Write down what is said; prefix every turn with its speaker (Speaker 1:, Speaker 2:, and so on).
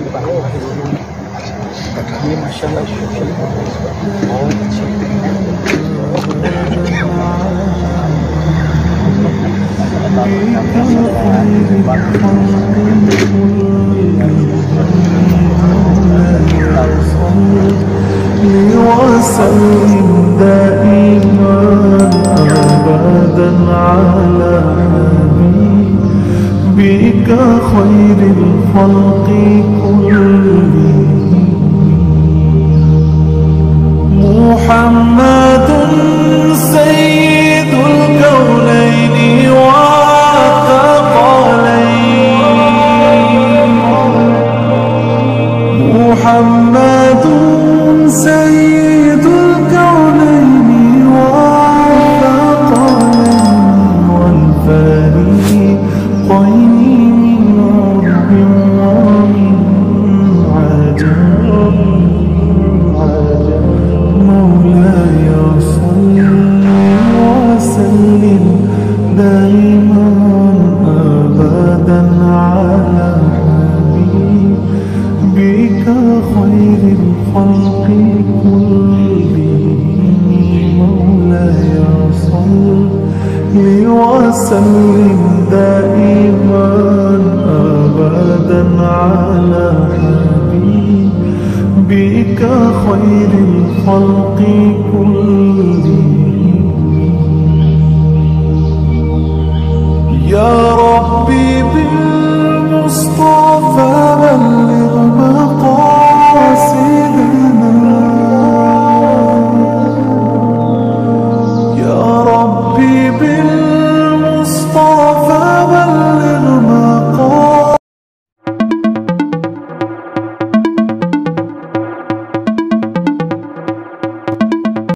Speaker 1: ये माशाल्लाह बहुत अच्छी
Speaker 2: وسلم دائما أبدا على حبيبك خير الخلق كلهم محمد سيد الكونين والثقلين محمد سيد الكونين والثقلين والفريقين من عرب ومن عجب مولاي صل وسلم دائما أبدا على حبيبك خير الخلق كلهم مولاي صل وسلم دائما أبدا على حبيبك خير الخلق كلهم